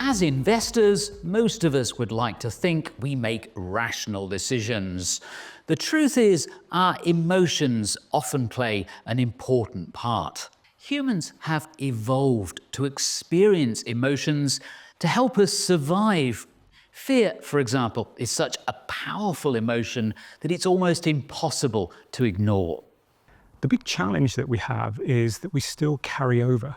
As investors, most of us would like to think we make rational decisions. The truth is, our emotions often play an important part. Humans have evolved to experience emotions to help us survive. Fear, for example, is such a powerful emotion that it's almost impossible to ignore. The big challenge that we have is that we still carry over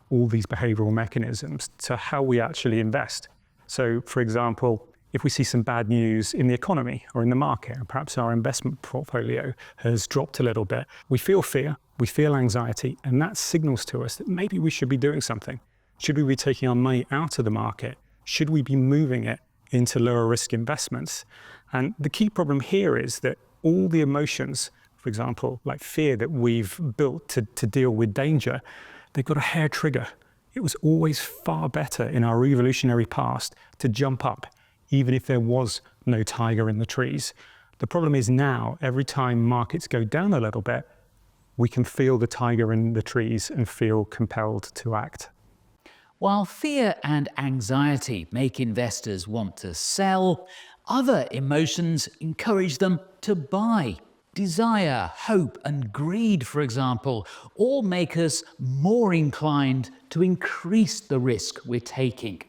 all these behavioral mechanisms to how we actually invest. So, for example, if we see some bad news in the economy or in the market, and perhaps our investment portfolio has dropped a little bit, we feel fear, we feel anxiety, and that signals to us that maybe we should be doing something. Should we be taking our money out of the market? Should we be moving it into lower risk investments? And the key problem here is that all the emotions, for example, like fear that we've built to deal with danger, they've got a hair trigger. It was always far better in our evolutionary past to jump up, even if there was no tiger in the trees. The problem is now, every time markets go down a little bit, we can feel the tiger in the trees and feel compelled to act. While fear and anxiety make investors want to sell, other emotions encourage them to buy. Desire, hope, and greed, for example, all make us more inclined to increase the risk we're taking.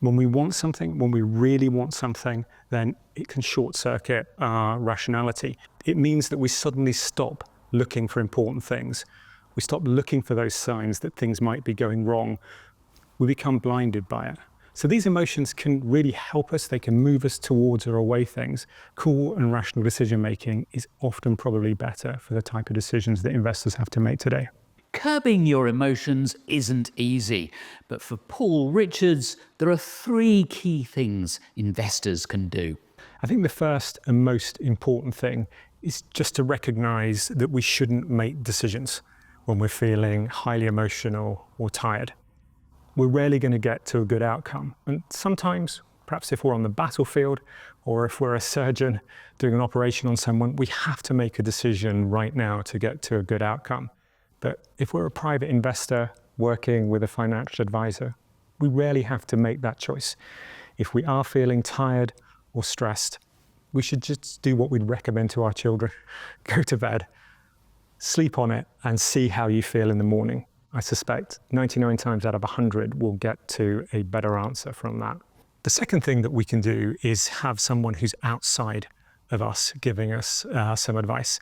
When we want something, when we really want something, then it can short-circuit our rationality. It means that we suddenly stop looking for important things. We stop looking for those signs that things might be going wrong. We become blinded by it. So these emotions can really help us. They can move us towards or away things. Cool and rational decision-making is often probably better for the type of decisions that investors have to make today. Curbing your emotions isn't easy, but for Paul Richards, there are 3 key things investors can do. I think the first and most important thing is just to recognize that we shouldn't make decisions when we're feeling highly emotional or tired. We're rarely going to get to a good outcome. And sometimes, perhaps if we're on the battlefield or if we're a surgeon doing an operation on someone, we have to make a decision right now to get to a good outcome. But if we're a private investor working with a financial advisor, we rarely have to make that choice. If we are feeling tired or stressed, we should just do what we'd recommend to our children. Go to bed, sleep on it, and see how you feel in the morning. I suspect 99 times out of 100 we'll get to a better answer from that. The second thing that we can do is have someone who's outside of us giving us some advice.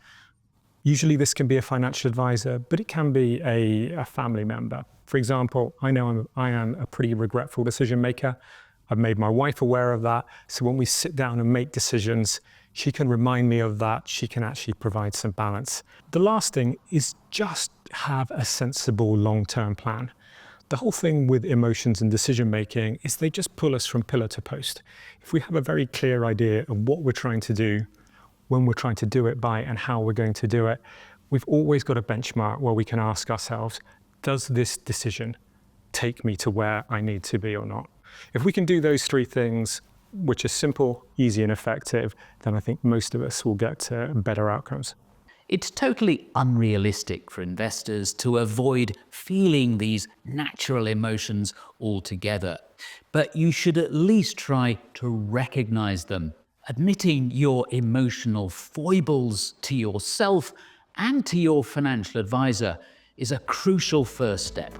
Usually this can be a financial advisor, but it can be a family member. For example, I know I am a pretty regretful decision maker. I've made my wife aware of that. So when we sit down and make decisions, she can remind me of that. She can actually provide some balance. The last thing is just have a sensible long-term plan. The whole thing with emotions and decision making is they just pull us from pillar to post. If we have a very clear idea of what we're trying to do, when we're trying to do it by, and how we're going to do it, we've always got a benchmark where we can ask ourselves, does this decision take me to where I need to be or not? If we can do those 3 things, which are simple, easy, and effective, then I think most of us will get to better outcomes. It's totally unrealistic for investors to avoid feeling these natural emotions altogether. But you should at least try to recognize them. Admitting your emotional foibles to yourself and to your financial advisor is a crucial first step.